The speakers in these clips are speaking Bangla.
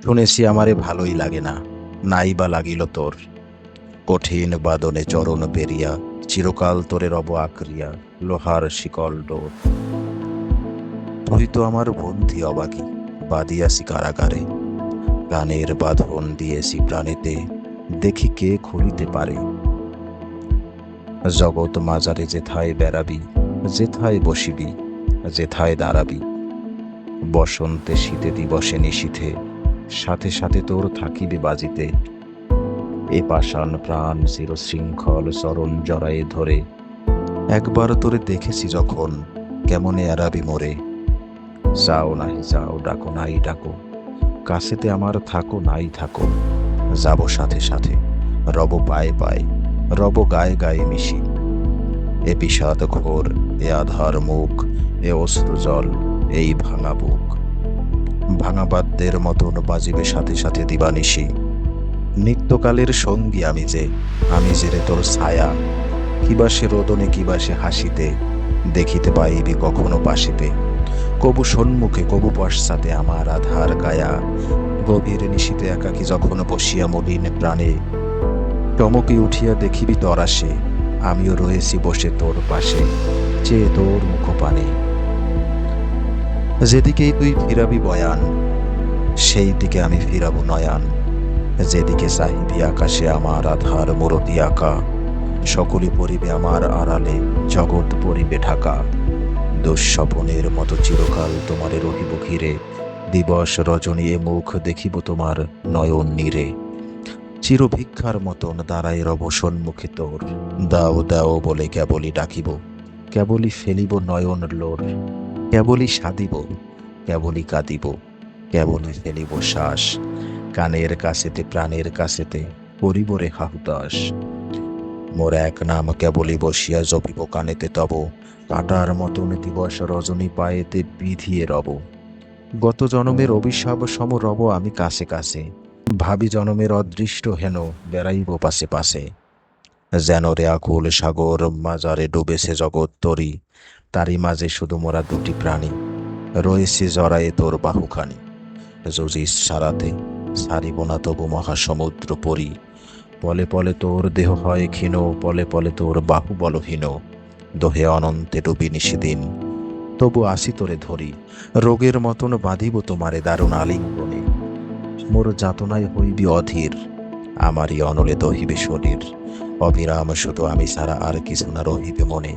শুনেছি আমারে ভালোই লাগে না, নাই বা লাগিল তোর। কঠিন বাদনে চরণ বেরিয়া, চিরকাল তোরে রব আঁকড়িয়া, লোহার শিকল ডোর। তুই তো আমার বন্ধি অবাগি, বাঁধিয়াছি কারাগারে। প্রাণের বাঁধন দিয়েছি প্রাণেতে, দেখি কে খুলিতে পারে। জগৎ মাজারে যেথায় বেড়াবি, যেথায় বসিবি, যেথায় দাঁড়াবি, বসন্তে শীতে দিবসে নিশীথে, সাথে সাথে তোর থাকিবে বাজিতে। এ পাষাণ প্রাণ চিরশৃঙ্খল চরণ জড়ায়ে ধরে, একবার তোরে দেখেছি যখন, কেমনে এড়াবি মোরে। যাও নাহি যাও, ডাকো নাই ডাকো, কাছেতে আমার থাকো নাই থাকো। যাব সাথে সাথে, রব পায়ে পায়ে, রব গায়ে গায়ে মিশি। এ বিষাদ ঘোর, এ আধার মুখ, এ অশ্রু জল, এই ভাঙা বুক। ভাঙা বাদ্যের মতন বাজিবে সাথে সাথে দিবানিশি। নিত্যকালের সঙ্গী আমি যে রে তোর ছায়া। কিবা সে রোদনে, কিবা সে হাসিতে, দেখিতে পাইবি কখনো পাশিতে। কবু সন্মুখে, কবু পশ্চাতে আমার আধার কায়া। গভীর নিশীতে একাকী যখন বসিয়া মলিন প্রাণে, চমকে উঠিয়া দেখিবি তরাসে, আমিও রয়েছি বসে তোর পাশে, চেয়ে তোর মুখপানে। যেদিকেই তুই ফিরাবি বয়ান, সেই দিকে আমি ফিরাবো নয়ান। যেদিকে চাহিবি আকাশে আমার আধার মূরতি আঁকা, সকলে পড়িবে আমার আড়ালে, জগৎ পড়িবে ঢাকা। দুঃস্বপনের মতো চিরকাল তোমারে রহিব ঘিরে, দিবস রজনী এ মুখ দেখিব তোমার নয়ন নীরে। চিরভিক্ষার মতন দাঁড়াই রব সন্মুখে তোর, দাও দাও বলে কেবলই ডাকিব, কেবলই ফেলিব নয়ন লোর। কেবলই সাদিব, কেবলই কাঁদিব, কেবলই ফেলিব শ্বাস। কানের কাছেতে প্রাণের কাছেতে করিব রে হাহুতাস। মোর এক নাম কেবলই বসিয়া জপিব কানেতে তব, কাটার মতন দিবস রজনী পায়েতে বিধিয়ে রব। গত জনমের অভিশাপ সম রব আমি কাছে কাছে, ভাবি জনমের অদৃষ্ট হেন বেড়াইব পাশে পাশে। যেন রে আকুল সাগর মাজারে ডুবেছে জগৎ তরি, তারই মাঝে শুধু মোরা দুটি প্রাণী, রয়েছে জড়ায়ে তোর বাহুখানি। যুজিস সারাতে, সারিব না তবু মহাসমুদ্র পরি। পলে পলে তোর দেহ হয় ক্ষীণ, পলে পলে তোর বাহু বলহীন। দোহে অনন্তে ডুবি নিশিদিন, তবু আসি তোরে ধরি। রোগের মতন বাঁধিব তোমারে দারুণ আলিঙ্গনে, মোর যাতনায় হইবি অধীর, আমারই অনলে দহিবে শরীর। অবিরাম শুধু আমি ছাড়া আর কিছু না রহিবে মনে।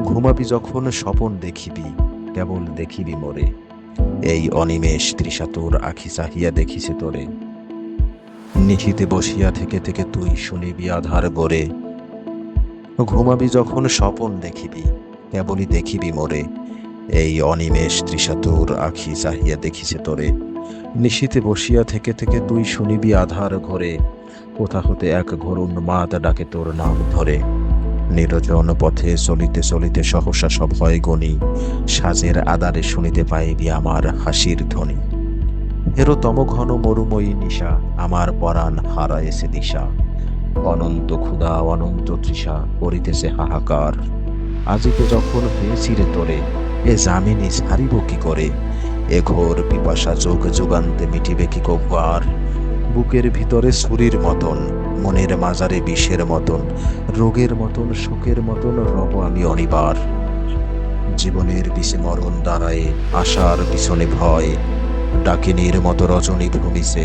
ঘুমাবি যখন স্বপন দেখিবি, কেবল দেখিবি মোরে। এই অনিমেষ তৃষা তোর আখি চাহিয়া দেখিছে তোরে। নিশীতে বসিয়া থেকে থেকে তুই শুনিবি আধার গড়ে। ঘুমাবি যখন স্বপন দেখিবি, কেবলই দেখিবি মোরে। এই অনিমেষ তৃষা তোর আখি চাহিয়া দেখিছে তোরে। নিশীতে বসিয়া থেকে থেকে তুই শুনিবি আধার ঘরে, কোথা হতে এক ঘোর উন্মাদ ডাকে তোর নাম ধরে। নিরজন পথে চলিতে চলিতে সহসা সভয় গণি, সাজের আদারে শুনিতে পাইবি আমার হাসির ধ্বনি। এরো তমঘন মরুময়ী নিশা, আমার পরাণ হারায়েছে দিশা। অনন্ত ক্ষুধা অনন্ত তৃষা করিতেছে হাহাকার। আজিকে যখন পেয়েছি রে তোরে, এ জামিনী ছাড়িব কি করে। এ ঘোর পিপাসা যোগ যুগান্তে মিটিবে কি কভু আর। বুকের ভিতরে ছুরির মতন, মনের মাজারে বিষের মতন, রোগের মতন শোকের মতন রব আমি অনিবার। জীবনের বিষে মরণ দাঁড়ায়, আশার পিছনে ভয়। ডাকিনীর মতো রজনী ভূমিছে,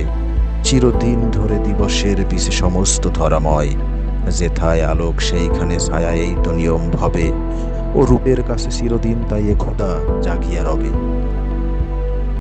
চিরদিন ধরে দিবসের বিষে সমস্ত ধরাময়। যেথায় আলোক সেইখানে ছায়া, এই তো নিয়ম ভবে। ও রূপের কাছে চিরদিন তাই এ খোদা জাগিয়া রবে।